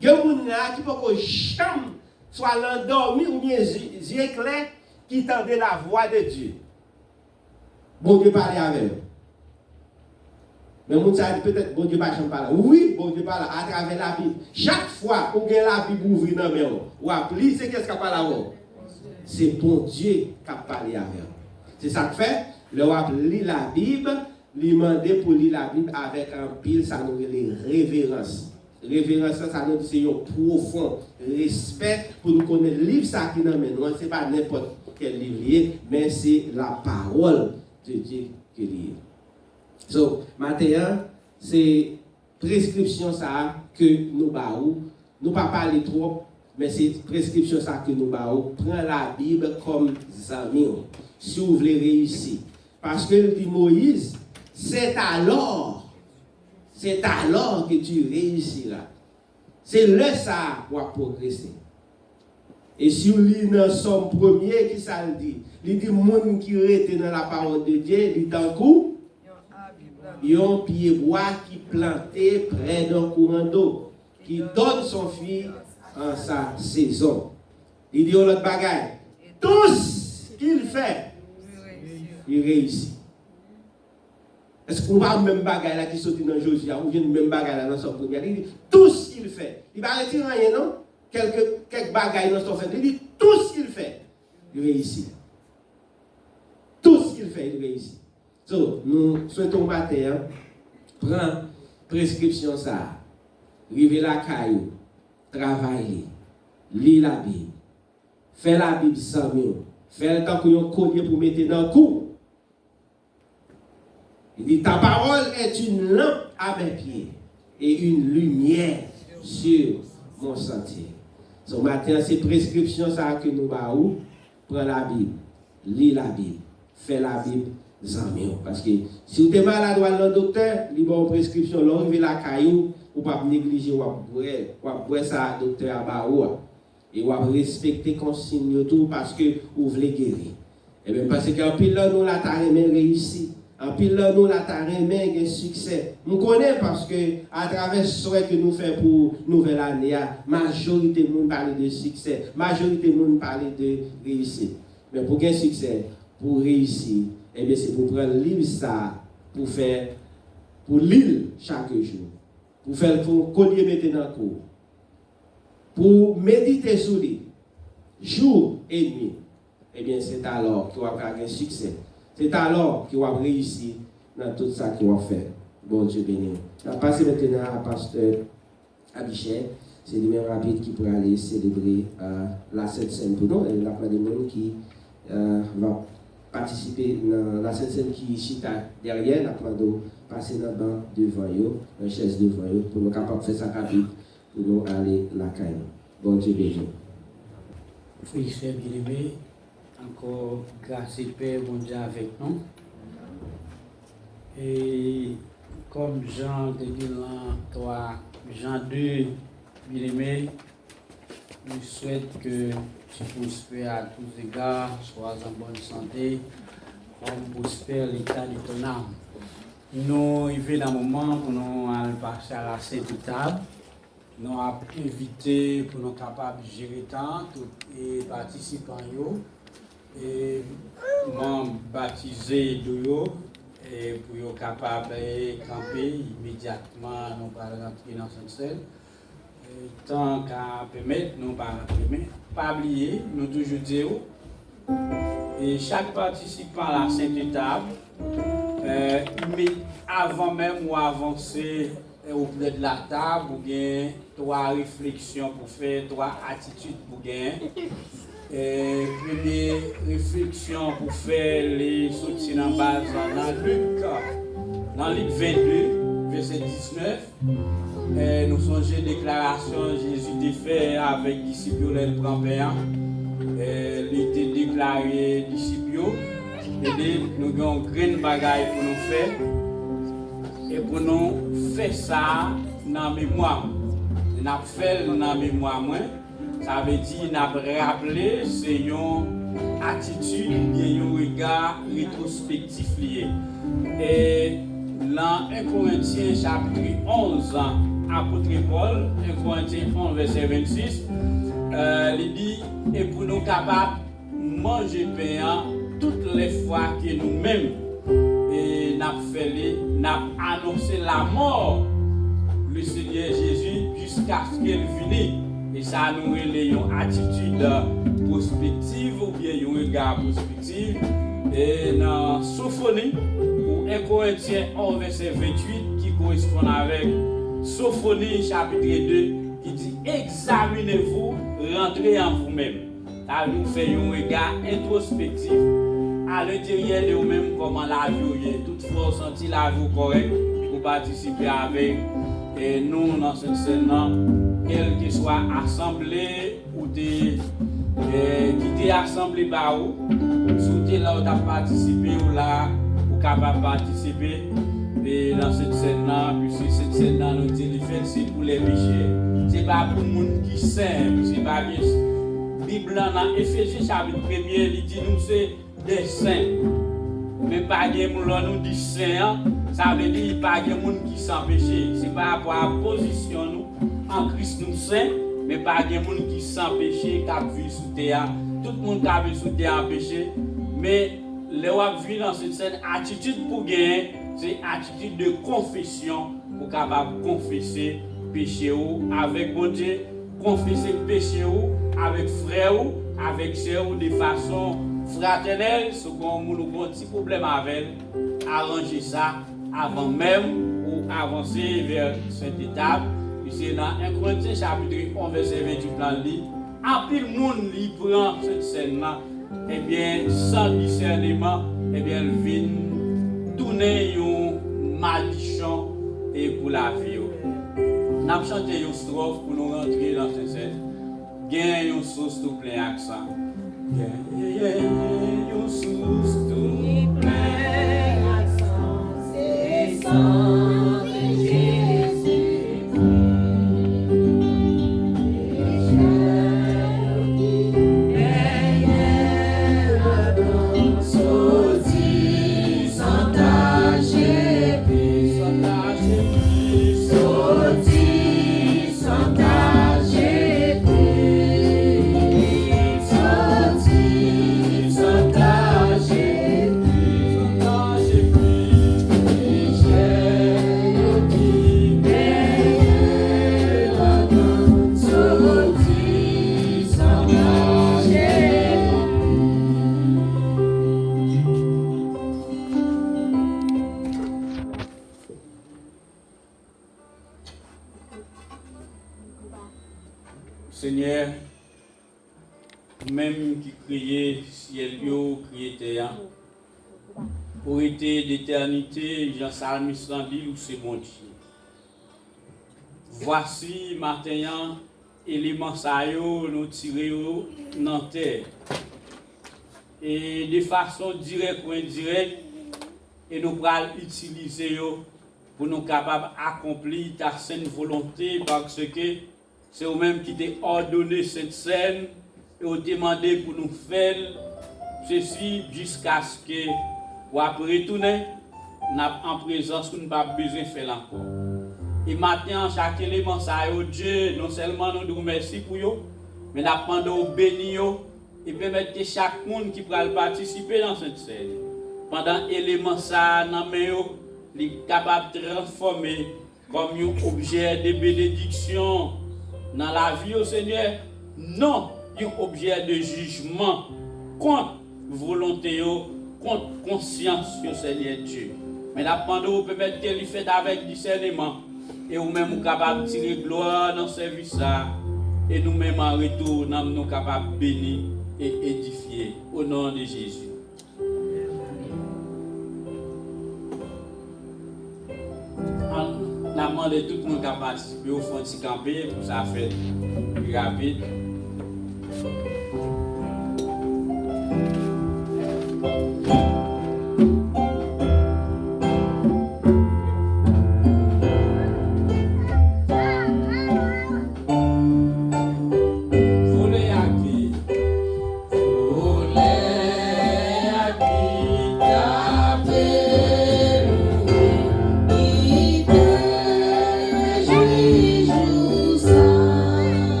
Il y a des gens qui peuvent jamais soit l'endormi ou bien yeux clairs qui tendent la voix de Dieu. Bon Dieu parle avec eux. Mais mon Dieu peut-être bon Dieu pas jamais parler. Oui, bon Dieu parle à travers la Bible. Chaque fois qu'on a la Bible ouverte dans main ou appli, c'est qu'est-ce qu'on parle avec? C'est bon Dieu qui a parlé avec eux. C'est ça que fait, le roi lit la Bible, lui demander pour lire la Bible avec un pile, ça nous les révérences. Révérence, ça nous dit c'est un profond respect pour nous connaître le livre ça qui nous mène. Ce n'est pas n'importe quel livre, mais c'est la parole de Dieu qui est liée. Donc, maintenant, c'est prescription ça que nous baou. Nous pas parler trop, mais c'est prescription ça que nous baou. Prends la Bible comme ami. Si vous voulez réussir. Parce que dit Moïse, c'est alors que tu réussiras. C'est le ça pour progresser. Et si vous lisez dans Somme 1er, qui ça le dit? Il dit, monde qui était dans la parole de Dieu, il dit d'un coup, il y a un pied bois qui planté près d'un courant d'eau, qui donne son fruit en sa saison. Il dit, l'autre bagaille, tout ce qu'il fait, il réussit. Est-ce qu'on va même bagaille là qui saute dans Josia, ou vient même bagaille là dans son premier? Il dit, tout ce qu'il fait. Il ne va retirer rien, non? Quelques bagailles dans son fait. Il dit, tout ce qu'il fait, il réussit. Tout ce qu'il fait, il réussit. So, nous souhaitons matin, prendre prescription ça, river la caillou, travailler, lire la Bible, faire la Bible sans mieux, faire le temps qu'on a collier pour mettre dans le cou. Il dit, ta parole est une lampe à mes pieds et une lumière sur mon sentier. Ce matin, c'est prescription ça que nous avons. Prends la Bible, lis la Bible, fais la Bible, mieux. Parce que si vous êtes malade ou le docteur, il y a une prescription, l'arrivée la caillou, ou pas négliger ou boire ça docteur à Baoua. Et ou respecter consigne tout parce que vous voulez guérir. Et bien parce qu'en pile là, nous la taremé réussi. En pile là, nous la taremé gain succès. Nous connaissons parce que à travers ce que nous faisons pour nouvelle année, majorité de monde parle de succès, majorité de monde parle de réussite. Mais pour gagner succès, pour réussir, eh bien c'est pour prendre le livre ça, pour faire, pour lire chaque jour, pour faire pour collier mettre dans le cours, pour méditer sur lui, jour et nuit. Eh bien c'est alors qu'il va gagner succès. C'est alors qu'il va réussir dans tout ça qu'il va faire. Bon Dieu béni. On va passer maintenant à pasteur Abichel. C'est le même rapide qui pourra aller célébrer la Sainte Seine pour nous. Il y a plein de monde qui va participer dans la Sainte Seine qui est ici derrière. La plan de passer dans le banc devant eux, dans la chaise devant eux, pour nous capables de faire ça rapide, pour nous aller la caille. Bon Dieu béni. Frères et bien-aimés, encore grâce et paix, bon Dieu avec nous. Et comme Jean de Guélan 3, Jean 2, bien-aimés, nous souhaitons que tu prospères à tous égards, sois en bonne santé, comme prospère l'état de ton âme. Nous arrivons dans le moment pour nous passer à la Sainte Table. Nous avons invité pour nous capables de gérer le temps et participants et membres baptisés de et pour être capable de camper immédiatement, nous allons rentrer dans cette scène. Tant qu'à permettre, nous pas oublier, nous toujours dire, et chaque participant à la sainte étape, avant même ou avancer auprès de la table, ou bien 3 réflexions pour faire, 3 attitudes pour gagner. Première réflexion pour faire les soutiens en base dans Luc 22, verset 19. Nous songeons une déclaration Jésus a fait avec les disciples, le grand-père. Il était déclaré disciples. Et nous avons une grande bagaille pour nous faire. Et pour nous faire ça dans la mémoire. Nous avons fait dans la mémoire. Ça veut dire qu'on a rappelé, c'est une attitude, un regard rétrospectif lié. Et dans 1 Corinthiens chapitre 11, apôtre Paul, 1 Corinthiens 11, verset 26, il dit, et pour nous capables de manger pain toutes les fois que nous-mêmes n'avons annoncé la mort du Seigneur Jésus jusqu'à ce qu'il vienne. Et ça nous relève une attitude prospective ou bien un regard prospectif. Et dans Sophonie, ou 1 Corinthiens 11, verset 28, qui correspond avec Sophonie, chapitre 2, qui dit examinez-vous, rentrez en vous-même. Ça nous fait un regard introspectif à l'intérieur de vous-même, comment la vie est. Toutefois, senti la vie correcte pour participer avec nous dans cette scène-là. Quelle que soit assemblée ou qui t'est assemblée par où, si là où tu as participé ou là où tu capable de participer et dans cette scène-là, puisque cette scène-là nous dit c'est pour les péchés, c'est pas pour le monde qui saint, c'est pas bien. La Bible dans Éphésiens chapitre 1er, il dit nous c'est des saints, mais pas de monde nous dit saint, ça veut dire pas de monde qui sans péché, c'est pas rapport à la position nous. En Christ nous saints, mais pas de monde qui sans péché, qui vit sous terre. Tout le monde qui vit sous terre en péché. Mais les gens qui vivent dans cette scène, attitude pour gagner, c'est attitude de confession pour capable confesser péché avec bon Dieu, confesser péché avec frère avec sœur de façon fraternelle. Ce qu'on a un petit problème avec, arranger ça avant même ou avancer vers cette étape. C'est dans 1 Corinthiens chapitre 11, verset 28, en pile monde qui prend cette scène-là, et bien, sans discernement, et bien, elle vient tourner une malédiction et pour la vie. Nous avons chanté une strophe pour nous rentrer dans cette scène. Gagne une source tout plein accent. Gagne une source tout plein accent. C'est ça. Seigneur, même qui criait ciel, criait terre, pour été d'éternité, Jean Salmiste dit où c'est mon Dieu. Voici maintenant, éléments ça nous tirons dans terre. Et de façon directe ou indirecte, et nous pourrons utiliser pour nous capables d'accomplir ta sainte volonté parce que c'est eux-mêmes qui t'ont ordonné cette scène et ont demandé pour nous faire ceci jusqu'à ce que vous retourner en présence que nous n'avons pas besoin de faire encore. Et maintenant, chaque élément, ça Dieu, non seulement nous nous remercions pour eux, mais nous demandons bénir et permettre que chaque monde qui pourra participer dans cette scène. pendant élément ça dans main yo, li capable de transformer comme un objet de bénédiction dans la vie au Seigneur, non un objet de jugement contre volonté, contre conscience au Seigneur Dieu. Mais la demande vous permettre qu'il fait avec discernement et vous-même vous capable de tirer gloire dans ce service et nous-mêmes en retour nous sommes capables de bénir et édifier au nom de Jésus. On a demandé tout le monde à participer au fond de camper pour ça fait plus rapide.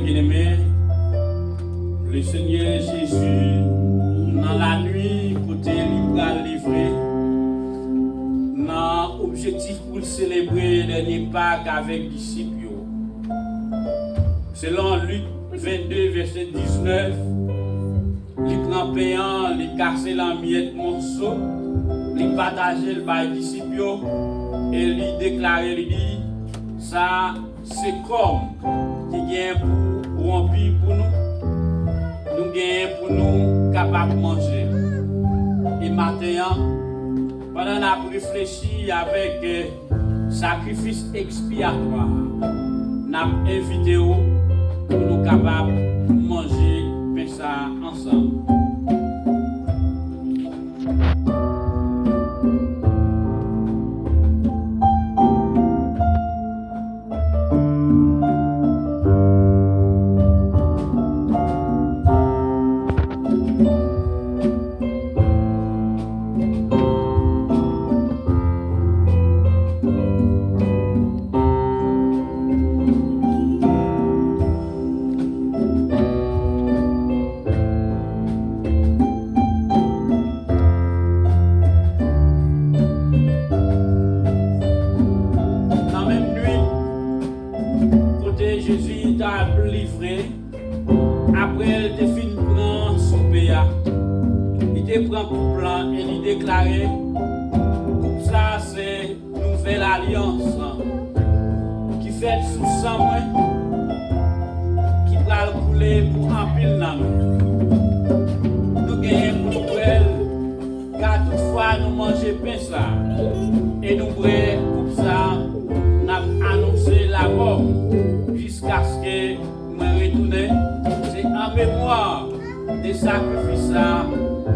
Bien-aimé, le Seigneur Jésus, dans la nuit, côté livré, dans l'objectif pour célébrer le dernier Pâques avec les disciples. Selon Luc 22, verset 19, il prend payant, il casse la miette morceau, il partage le bail disciples et il déclare, il dit, ça c'est comme qui vient pour remplir pour nous gagnons pour nous capables de manger. Et maintenant, pendant qu'on a réfléchi avec sacrifice expiatoire, nous avons invité pour nous capables de manger ça ensemble. délivré. Après, elle te fin prend son péa. Il te prend coupe blanc et il déclarait coupe ça c'est nouvelle alliance qui fait sous sang qui va le couler pour un pile dans nous. Nous gagnons pour nous car toutefois nous mangeons pain ça et nous brûlons coupe ça n'a annoncé la mort jusqu'à ce que nous retournions. C'est en mémoire des sacrifices ça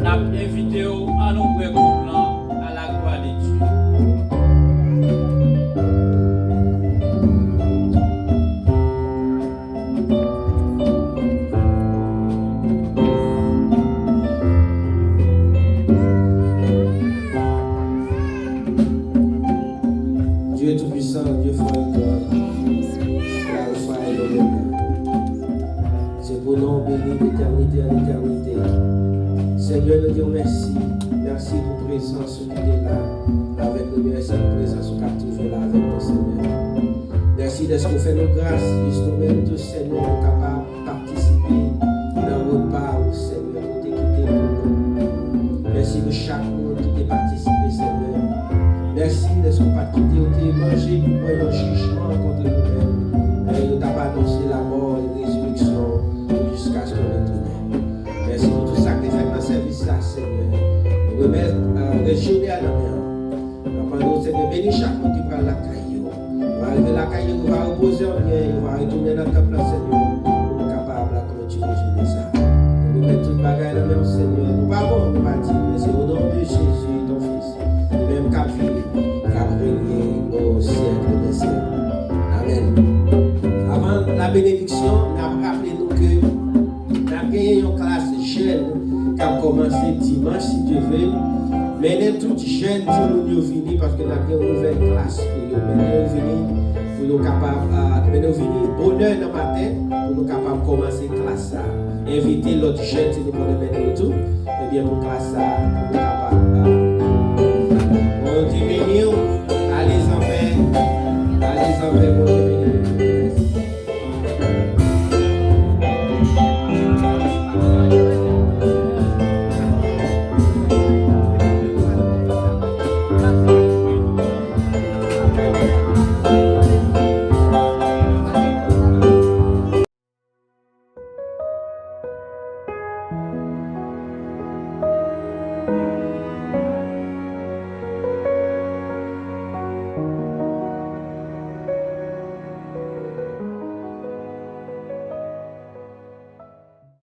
n'a invité à nous brûler à la gloire de Dieu. Dieu Tout-Puissant, Dieu fort et l'alpha et l'oméga. C'est pour nous béni d'éternité en éternité. Seigneur, nous disons merci. Merci pour ta présence qui est là avec nous. Merci pour ta présence qui est toujours là avec nous, Seigneur. Merci de ce qu'on fait nos grâces. Juste nous-mêmes, tous, Seigneur, nous capables de participer dans le repas, Seigneur, pour t'équiper pour nous. Merci pour chaque monde qui a participé, Seigneur. Merci de ce qu'on pas quitté, on t'a mangé pour prendre un jugement contre nous-mêmes. Et nous t'avons annoncé la mort et la résurrection jusqu'à ce qu'on retourne. Merci pour tout ça que tu fais dans le service, Seigneur. Nous remettons les journées à la main. Papa, nous, Seigneur, bénis chaque monde qui prend la caillou. On va arriver à la caillou, on va reposer en bien, on va retourner dans le temple, Seigneur. Nous sommes capables de continuer à jouer ça. Nous remettons toute bagaille à la main, Seigneur. Nous ne pas bon, nous ne pas dire, mais c'est au nom de Jésus, ton Fils. Même qu'à vivre, qu'à régner au siècle des siècles. Amen. Avant la bénédiction, nous avons rappelé nous que nous avons gagné une classe jeune qui a commencé dimanche, si Dieu veut. Mais nous sommes tous jeunes qui nous venus parce que nous avons une nouvelle classe pour nous. Mais nous venus pour nous capables, mais nous venus bonheur dans le matin pour nous capables de commencer la classe. Inviter l'autre jeune si nous voulons mettre tout. Et bien pour classe, pour nous capables. On dit béni, allez en paix,